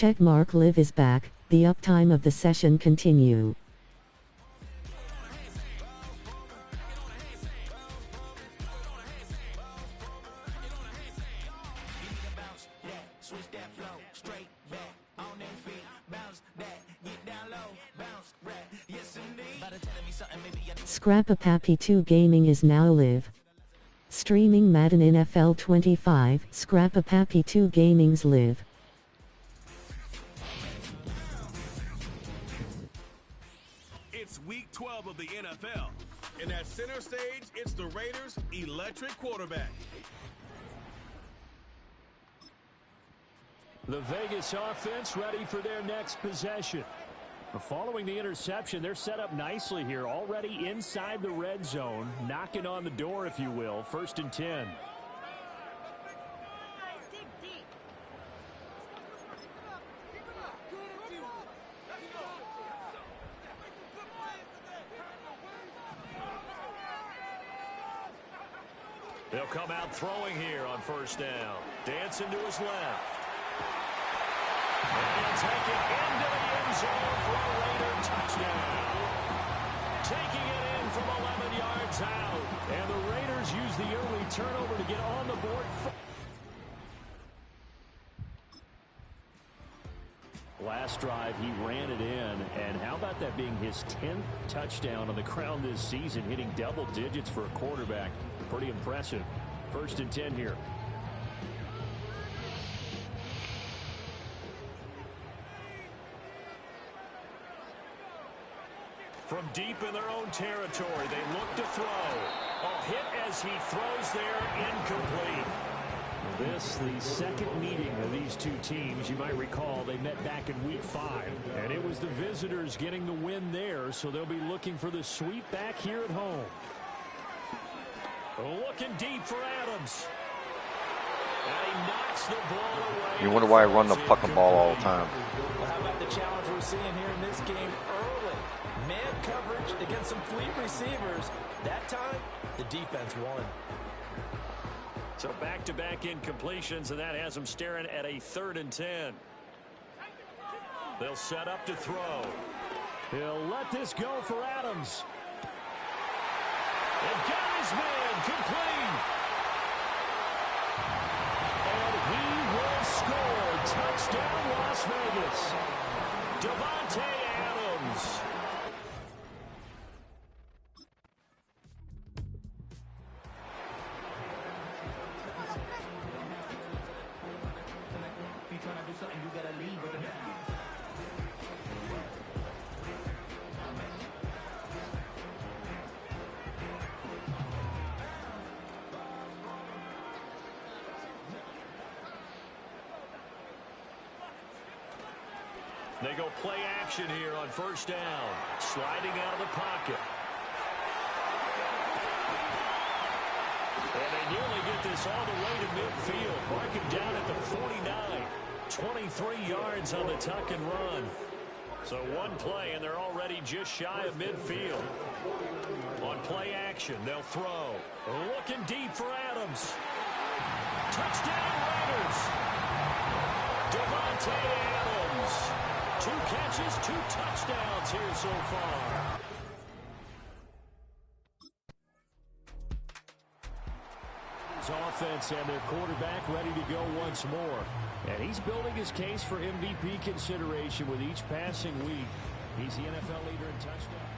Checkmark Live is back, the uptime of the session continue. Scrappypappy2 Gaming is now live. Streaming Madden NFL 25, Scrappypappy2 Gaming's live. It's week 12 of the NFL. And at center stage, it's the Raiders' electric quarterback. The Vegas offense ready for their next possession. Following the interception, they're set up nicely here, already inside the red zone, knocking on the door, if you will. 1st and 10. They'll come out throwing here on 1st down. Dancing to his left. And he'll take it into the end zone for a Raider touchdown. Taking it in from 11 yards out. And the Raiders use the early turnover to get on the board. Last drive, he ran it in. And how about that being his 10th touchdown on the ground this season, hitting double digits for a quarterback. Pretty impressive. 1st and 10 here. From deep in their own territory, they look to throw. A hit as he throws there, incomplete. This, the second meeting of these two teams. You might recall they met back in week 5. And it was the visitors getting the win there, so they'll be looking for the sweep back here at home. Looking deep for Adams. And he knocks the ball away. You wonder why I run the puck and ball all the time. Well, how about the challenge we're seeing here in this game early? Man coverage against some fleet receivers. That time, the defense won. So back-to-back incompletions, and that has them staring at a 3rd and 10. They'll set up to throw. He'll let this go for Adams. And got his man complete. And he will score. Touchdown, Las Vegas. Davante Adams. They go play action here on 1st down. Sliding out of the pocket. And they nearly get this all the way to midfield. Mark him down at the 49. 23 yards on the tuck and run. So one play, and they're already just shy of midfield. On play action, they'll throw. Looking deep for Adams. Touchdown Raiders. Davante Adams. 2 catches, 2 touchdowns here so far. His offense and their quarterback ready to go once more. And he's building his case for MVP consideration with each passing week. He's the NFL leader in touchdowns.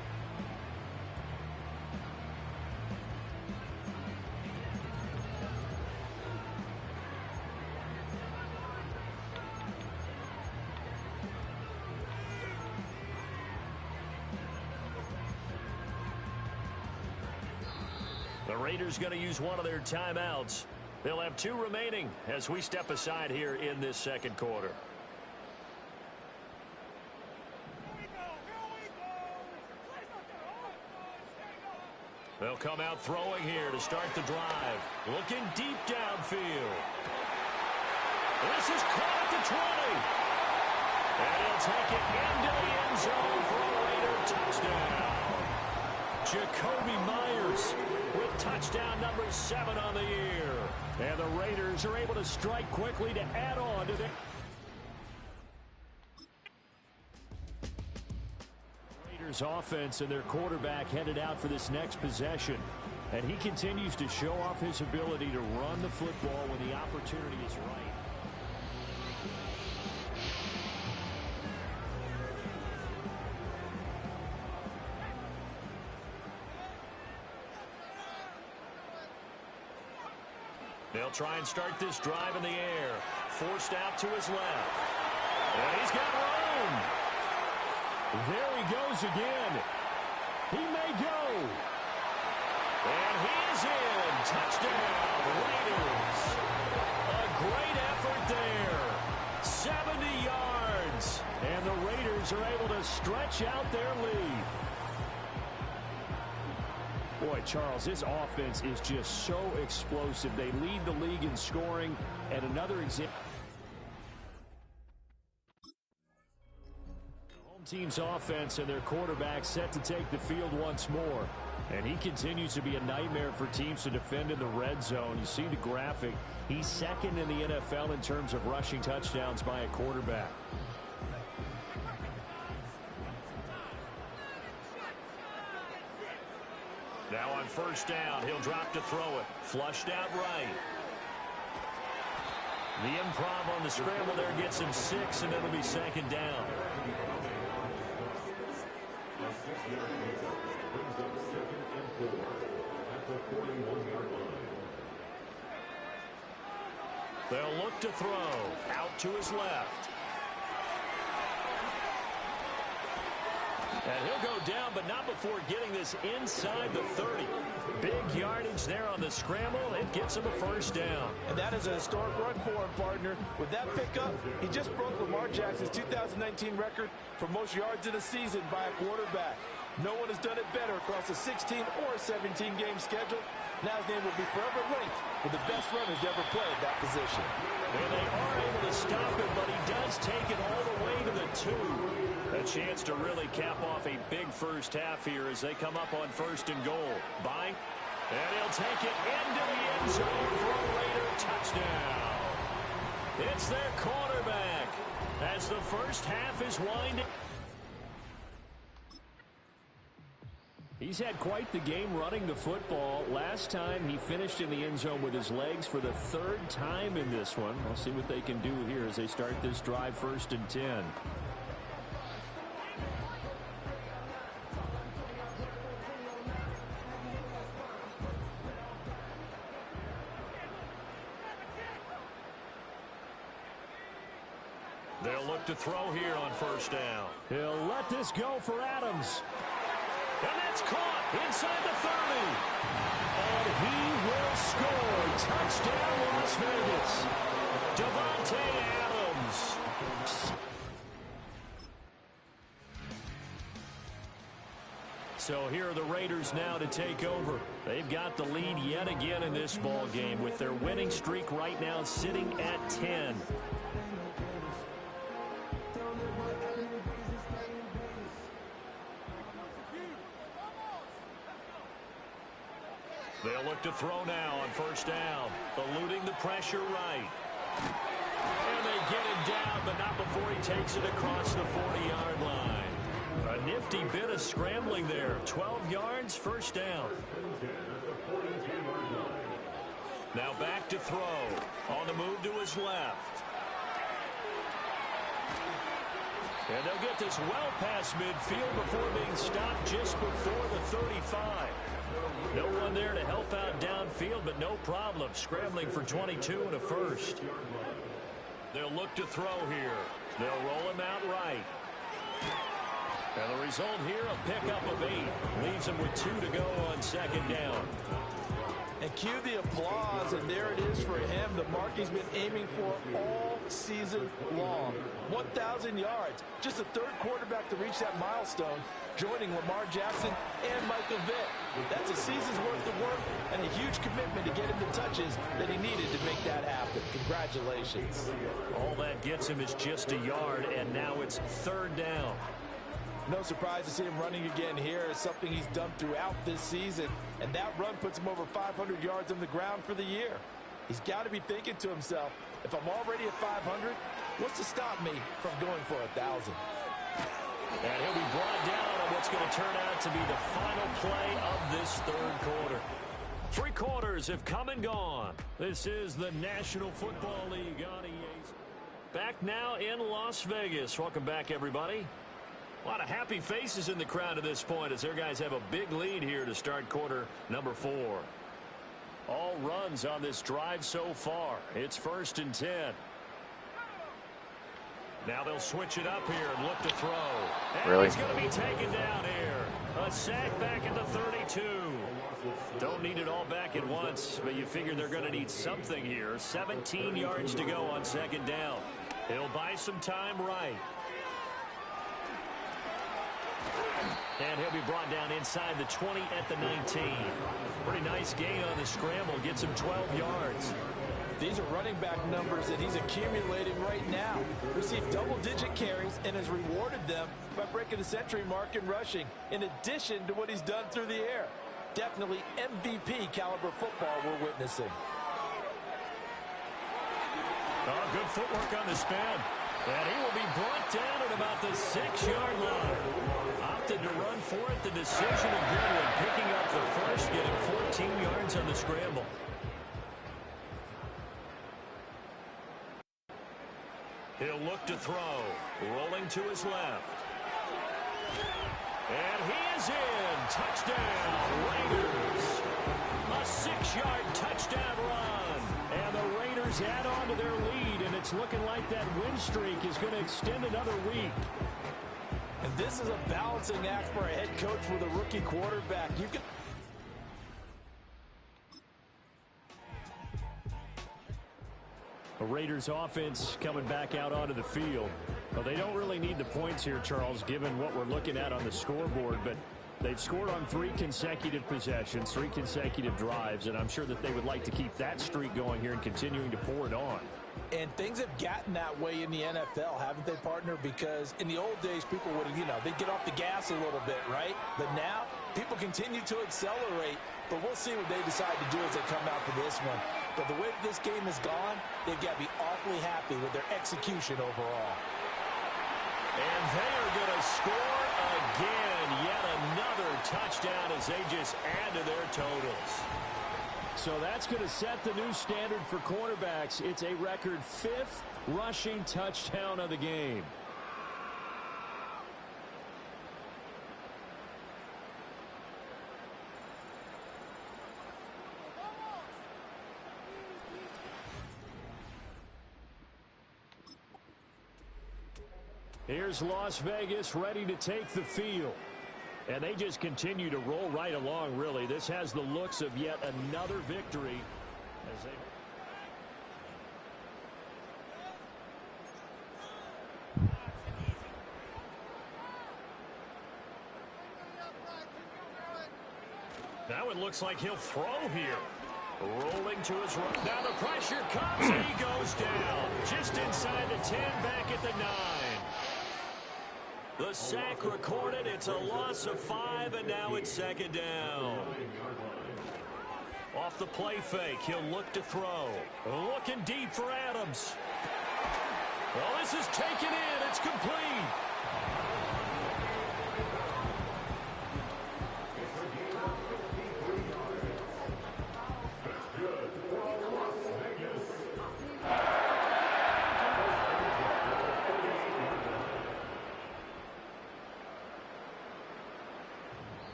The Raiders going to use one of their timeouts. They'll have 2 remaining as we step aside here in this 2nd quarter. They'll come out throwing here to start the drive. Looking deep downfield. This is caught at the 20. And he'll take it into the end zone for a Raider touchdown. Jacoby Myers with touchdown number 7 on the year. And the Raiders are able to strike quickly to add on to their... Raiders offense and their quarterback headed out for this next possession. And he continues to show off his ability to run the football when the opportunity is right. They'll try and start this drive in the air. Forced out to his left. And he's got room. There he goes again. He may go. And he is in. Touchdown, Raiders. A great effort there. 70 yards. And the Raiders are able to stretch out their lead. Boy, Charles, this offense is just so explosive. They lead the league in scoring. And another example. Home team's offense and their quarterback set to take the field once more. And he continues to be a nightmare for teams to defend in the red zone. You see the graphic. He's second in the NFL in terms of rushing touchdowns by a quarterback. Now on first down, he'll drop to throw it. Flushed out right. The improv on the scramble there gets him 6, and it'll be second down. They'll look to throw. Out to his left. And he'll go down, but not before getting this inside the 30. Big yardage there on the scramble. It gets him a first down. And that is a historic run for him, partner. With that pickup, he just broke Lamar Jackson's 2019 record for most yards in a season by a quarterback. No one has done it better across a 16 or a 17-game schedule. Now his name will be forever linked with the best runners to ever play at that position. And they are able to stop it, but he does take it all the way to the 2. A chance to really cap off a big first half here as they come up on first and goal. Buying, and he'll take it into the end zone for a Raider touchdown. It's their quarterback as the first half is winding. He's had quite the game running the football. Last time he finished in the end zone with his legs for the 3rd time in this one. We'll see what they can do here as they start this drive first and 10. They'll look to throw here on first down. He'll let this go for Adams. And that's caught inside the 30. And he will score. Touchdown, Las Vegas. Davante Adams. So here are the Raiders now to take over. They've got the lead yet again in this ball game with their winning streak right now sitting at 10. They'll look to throw now on first down, eluding the pressure right. And they get him down, but not before he takes it across the 40-yard line. A nifty bit of scrambling there. 12 yards, first down. Now back to throw. On the move to his left. And they'll get this well past midfield before being stopped just before the 35. No one there to help out downfield, but no problem. Scrambling for 22 and a first. They'll look to throw here. They'll roll him out right. And the result here, a pickup of 8. Leaves him with 2 to go on second down. And cue the applause, and there it is for him, the mark he's been aiming for all season long. 1,000 yards. Just the 3rd quarterback to reach that milestone, joining Lamar Jackson and Michael Vick. That's a season's worth of work and a huge commitment to get him the touches that he needed to make that happen. Congratulations. All that gets him is just a yard, and now it's 3rd down. No surprise to see him running again here. It's something he's done throughout this season, and that run puts him over 500 yards on the ground for the year. He's got to be thinking to himself, if I'm already at 500, what's to stop me from going for 1,000? And he'll be brought down on what's going to turn out to be the final play of this third quarter. 3 quarters have come and gone. This is the National Football League on EA's. Back now in Las Vegas. Welcome back, everybody. A lot of happy faces in the crowd at this point as their guys have a big lead here to start quarter number 4. All runs on this drive so far. It's 1st and 10. Now they'll switch it up here and look to throw. And Really? he's going to be taken down here. A sack back at the 32. Don't need it all back at once, but you figure they're going to need something here. 17 yards to go on 2nd down. He'll buy some time right. And he'll be brought down inside the 20 at the 19. Pretty nice gain on the scramble. Gets him 12 yards. These are running back numbers that he's accumulating right now. Received double-digit carries and has rewarded them by breaking the century mark in rushing, in addition to what he's done through the air. Definitely MVP caliber football we're witnessing. Oh, good footwork on the spin. And he will be brought down at about the 6-yard line. Opted to run for it. The decision of Goodwin picking up the first, getting 14 yards on the scramble. He'll look to throw. Rolling to his left. And he is in. Touchdown, Raiders. A 6-yard touchdown run. And the Raiders add on to their lead, and it's looking like that win streak is going to extend another week. And this is a balancing act for a head coach with a rookie quarterback. You can... The Raiders offense coming back out onto the field. Well, they don't really need the points here, Charles, given what we're looking at on the scoreboard, but they've scored on 3 consecutive possessions, 3 consecutive drives, and I'm sure that they would like to keep that streak going here and continuing to pour it on. And things have gotten that way in the NFL, haven't they, partner? Because in the old days, people would, they'd get off the gas a little bit, right? But now, people continue to accelerate, but we'll see what they decide to do as they come out for this one. But the way this game has gone, they've got to be awfully happy with their execution overall. And they are going to score again. Yet another touchdown as they just add to their totals. So that's going to set the new standard for quarterbacks. It's a record 5th rushing touchdown of the game. Here's Las Vegas ready to take the field. And they just continue to roll right along, really. This has the looks of yet another victory. As they... That one looks like he'll throw here. Rolling to his right. Now the pressure comes and he goes down. Just inside the 10, back at the 9. The sack recorded. It's a loss of 5, and now it's 2nd down. Off the play fake, he'll look to throw. Looking deep for Adams. Well, this is taken in. It's complete.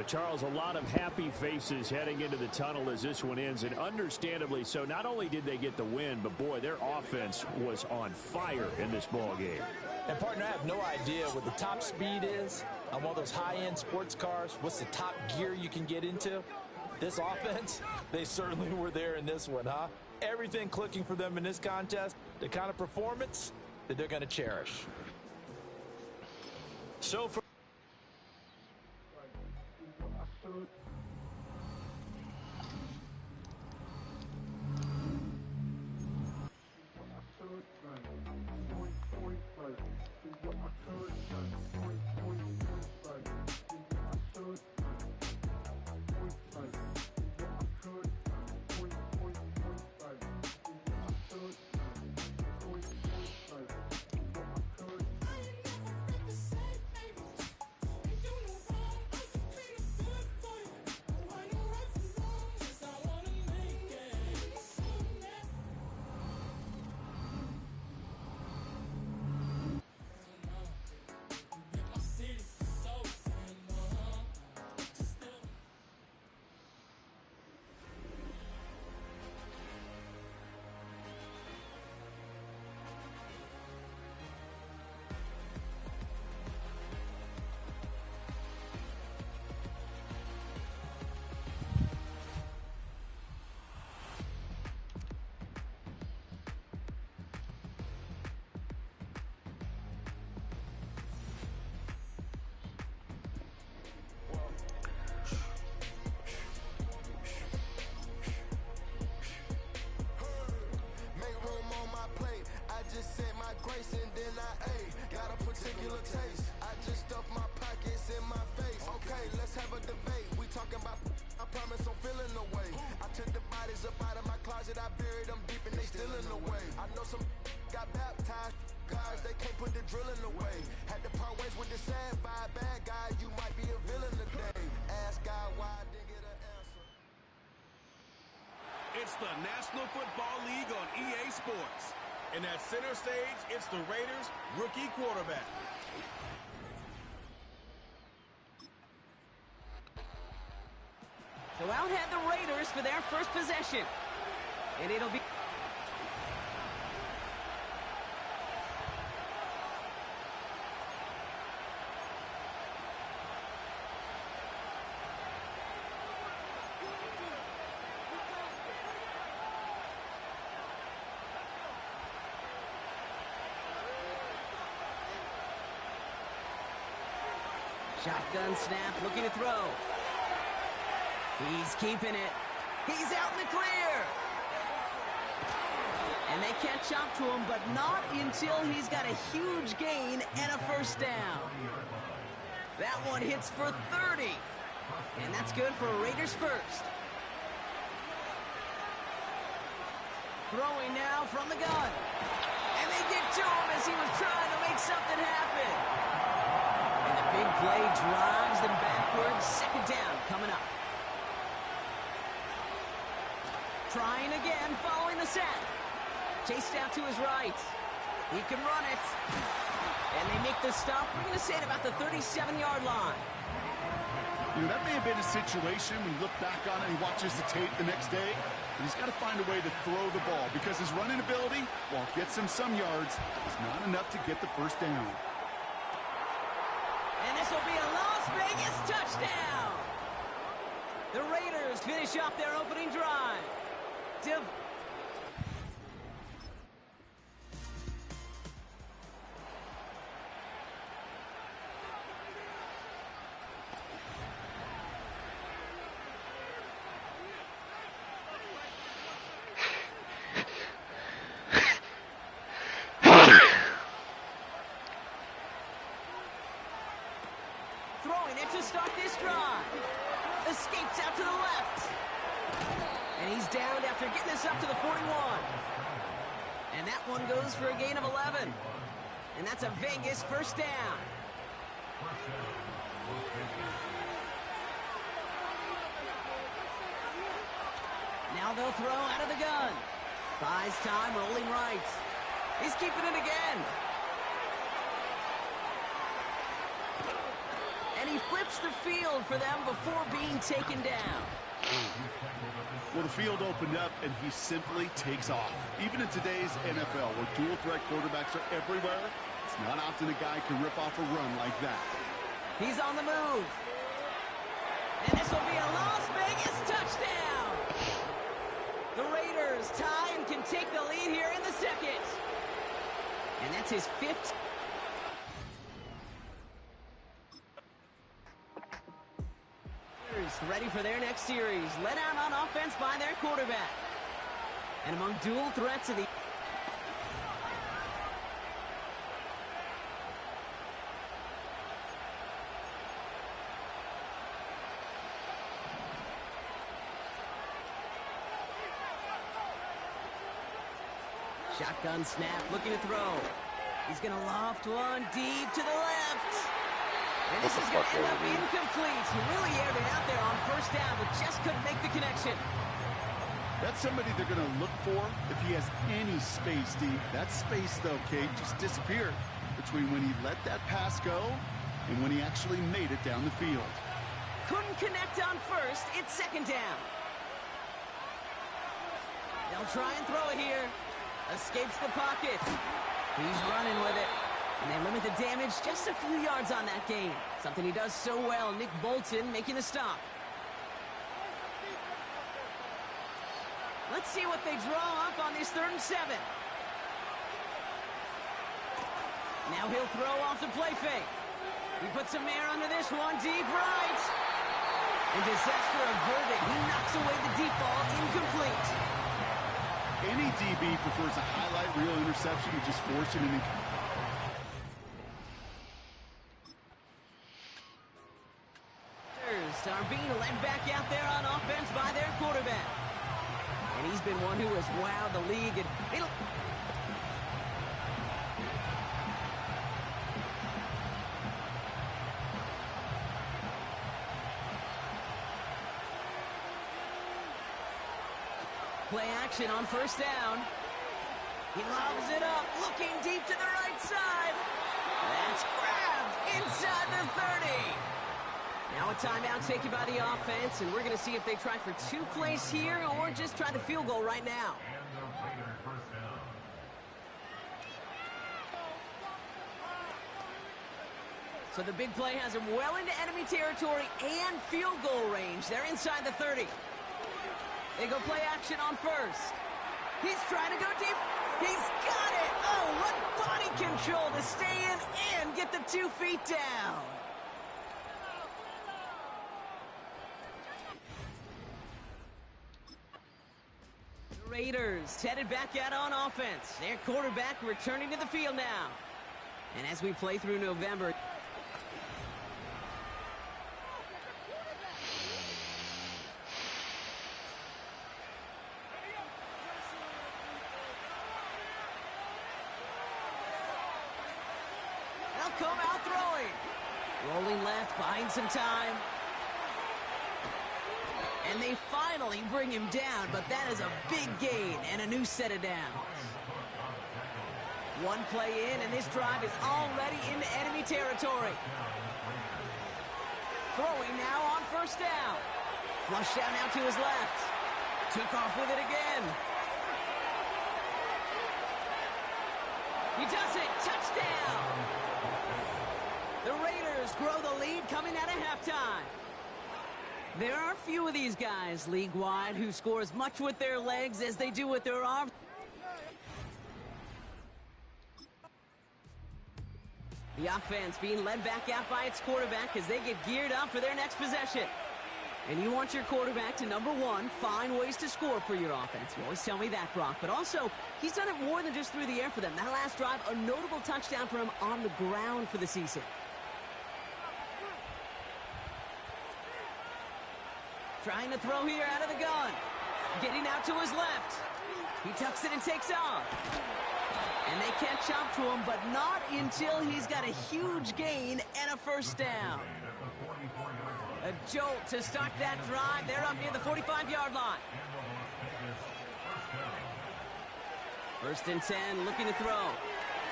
Charles, a lot of happy faces heading into the tunnel as this one ends, and understandably so. Not only did they get the win, but boy, their offense was on fire in this ball game. And partner, I have no idea what the top speed is on one of those high-end sports cars. What's the top gear you can get into? This offense, they certainly were there in this one, huh? Everything clicking for them in this contest, the kind of performance that they're going to cherish. So for I buried them deep and they still in the way. I know some got baptized, guys, they can't put the drilling away. Had to part ways with the sad vibe, bad guy, you might be a villain today. Ask God why I didn't get an answer. It's the National Football League on EA Sports. And at center stage, it's the Raiders' rookie quarterback. So out head the Raiders for their first possession. And it'll be... Shotgun snap, looking to throw. He's keeping it. He's out in the clear. And they catch up to him, but not until he's got a huge gain and a first down. That one hits for 30. And that's good for a Raiders first. Throwing now from the gun. And they get to him as he was trying to make something happen. And the big play drives them backwards. Second down coming up. Trying again, following the sack. Chased out to his right. He can run it. And they make the stop. We're going to say at about the 37-yard line. You know, that may have been a situation when you look back on it and he watches the tape the next day. But he's got to find a way to throw the ball because his running ability, while it gets him some yards, is not enough to get the first down. And this will be a Las Vegas touchdown. The Raiders finish off their opening drive. Throwing it to start this drive. Escapes out to the left. And he's downed after getting this up to the 41. And that one goes for a gain of 11. And that's a Vegas first down. Now they'll throw out of the gun. Buys time, rolling right. He's keeping it again. And he flips the field for them before being taken down. Well, the field opened up, and he simply takes off. Even in today's NFL, where dual-threat quarterbacks are everywhere, it's not often a guy can rip off a run like that. He's on the move. And this will be a Las Vegas touchdown. The Raiders tie and can take the lead here in the second. And that's his fifth. Ready for their next series. Let out on offense by their quarterback. And among dual threats of the... Shotgun snap, looking to throw. He's going to loft one deep to the left. And this is going to end up incomplete. He really aired it out there on first down, but just couldn't make the connection. That's somebody they're going to look for if he has any space deep. That space, though, Kate, just disappeared between when he let that pass go and when he actually made it down the field. Couldn't connect on first. It's second down. They'll try and throw it here. Escapes the pocket. He's running with it. And they limit the damage just a few yards on that gain. Something he does so well. Nick Bolton making the stop. Let's see what they draw up on this 3rd and 7. Now he'll throw off the play fake. He puts some air under this one. Deep right. And disaster averted. He knocks away the deep ball. Incomplete. Any DB prefers a highlight reel interception to just forcing an incomplete. Are being led back out there on offense by their quarterback. And he's been one who has wowed the league. And play action on first down. He lobs it up, looking deep to the right side. That's grabbed inside the 30. Now a timeout taken by the offense, and we're going to see if they try for 2 plays here or just try the field goal right now. So the big play has him well into enemy territory and field goal range. They're inside the 30. They go play action on first. He's trying to go deep. He's got it. Oh, what body control to stay in and get the 2 feet down. The Raiders headed back out on offense. Their quarterback returning to the field now. And as we play through November, they'll come out throwing. Rolling left, buying some time. And they finally bring him down, but that is a big gain and a new set of downs. 1 play in, and this drive is already into enemy territory. Throwing now on first down. Flush down now to his left. Took off with it again. He does it. Touchdown. The Raiders grow the lead coming out of halftime. There are few of these guys league-wide who score as much with their legs as they do with their arms. The offense being led back out by its quarterback as they get geared up for their next possession. And you want your quarterback to, number 1, find ways to score for your offense. You always tell me that, Brock. But also, he's done it more than just through the air for them. That last drive, a notable touchdown for him on the ground for the season. Trying to throw here out of the gun. Getting out to his left. He tucks it and takes off. And they catch up to him, but not until he's got a huge gain and a first down. A jolt to start that drive. They're up near the 45-yard line. 1st and 10, looking to throw.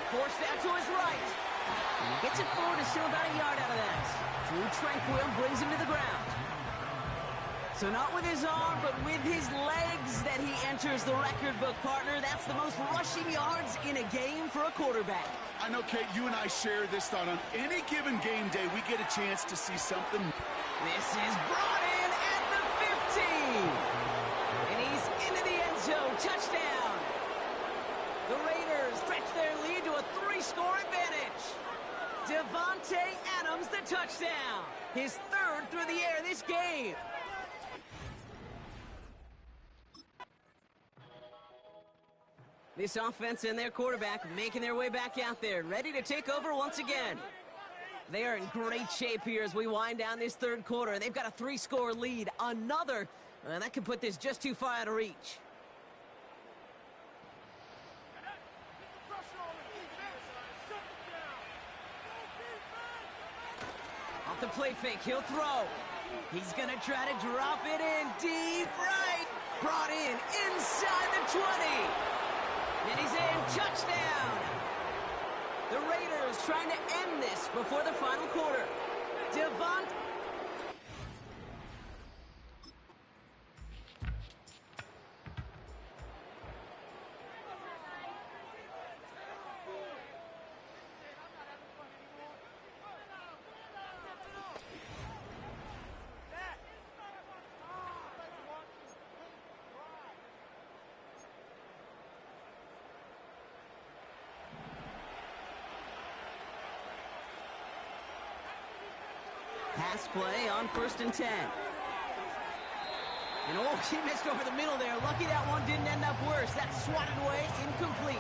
Forced out to his right. And he gets it forward to still about a yard out of that. Drew Tranquil brings him to the ground. So not with his arm, but with his legs that he enters the record book, partner. That's the most rushing yards in a game for a quarterback. I know, Kate, you and I share this thought. On any given game day, we get a chance to see something. This is brought in at the 15. And he's into the end zone. Touchdown. The Raiders stretch their lead to a 3-score advantage. Devontae Adams, the touchdown. His 3rd through the air this game. This offense and their quarterback making their way back out there, ready to take over once again. They are in great shape here as we wind down this 3rd quarter. They've got a 3-score lead. Another, that could put this just too far out of reach. Off the play fake, he'll throw. He's going to try to drop it in deep right. Brought in inside the 20. And he's in. Touchdown. The Raiders trying to end this before the final quarter. Devontae. Pass play on 1st and 10. And oh, he missed over the middle there. Lucky that one didn't end up worse. That's swatted away, incomplete.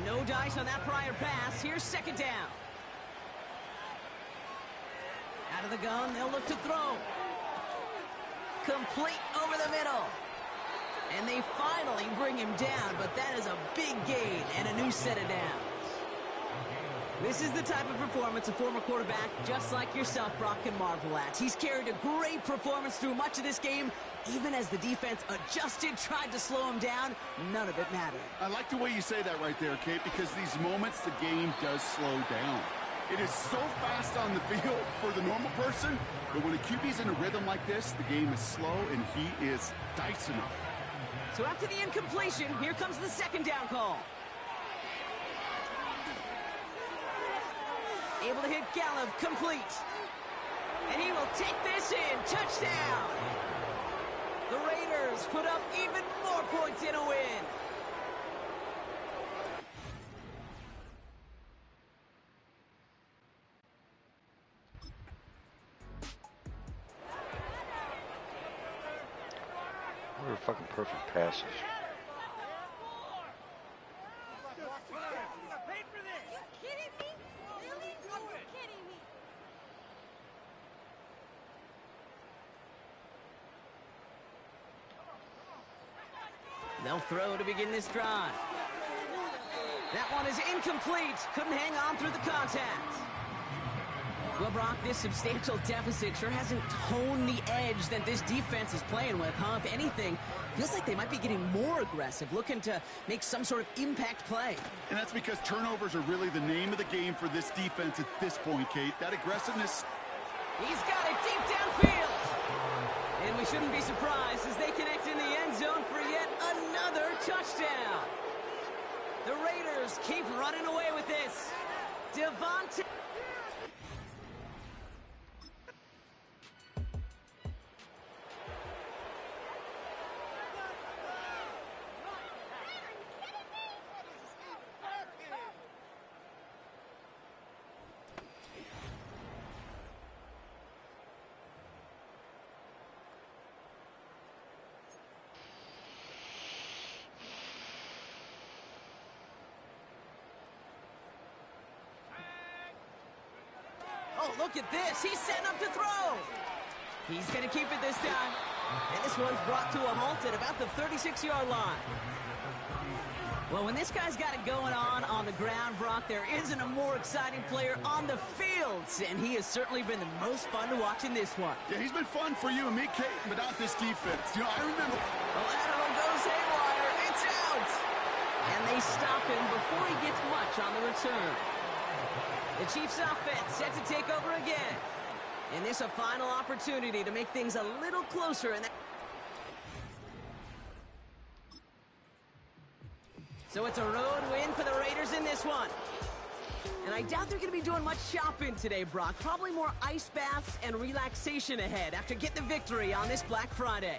No dice on that prior pass. Here's 2nd down. Out of the gun, they'll look to throw. Complete over the middle. And they finally bring him down, but that is a big gain and a new set of downs. This is the type of performance a former quarterback, just like yourself, Brock, can marvel at. He's carried a great performance through much of this game. Even as the defense adjusted, tried to slow him down, none of it mattered. I like the way you say that right there, Kate, because these moments the game does slow down. It is so fast on the field for the normal person, but when a QB's in a rhythm like this, the game is slow and he is dicing them. So after the incompletion, here comes the second down call. Able to hit Gallup, complete. And he will take this in, touchdown. The Raiders put up even more points in a win. What are fucking perfect passes. They'll throw to begin this drive. That one is incomplete. Couldn't hang on through the contact. Well, Brock, this substantial deficit sure hasn't honed the edge that this defense is playing with, huh? If anything, feels like they might be getting more aggressive, looking to make some sort of impact play. And that's because turnovers are really the name of the game for this defense at this point, Kate. That aggressiveness. He's got it deep downfield. And we shouldn't be surprised as they connect in the end zone for yet another touchdown. The Raiders keep running away with this. Devontae. Oh, look at this. He's setting up to throw. He's going to keep it this time. And this one's brought to a halt at about the 36-yard line. Well, when this guy's got it going on the ground, Brock, there isn't a more exciting player on the field. And he has certainly been the most fun to watch in this one. Yeah, he's been fun for you and me, Kate, but not this defense. You know, I remember. Well, that one goes haywire. It's out. And they stop him before he gets much on the return. The Chiefs offense set to take over again. And this a final opportunity to make things a little closer. So it's a road win for the Raiders in this one. And I doubt they're going to be doing much shopping today, Brock. Probably more ice baths and relaxation ahead after getting the victory on this Black Friday.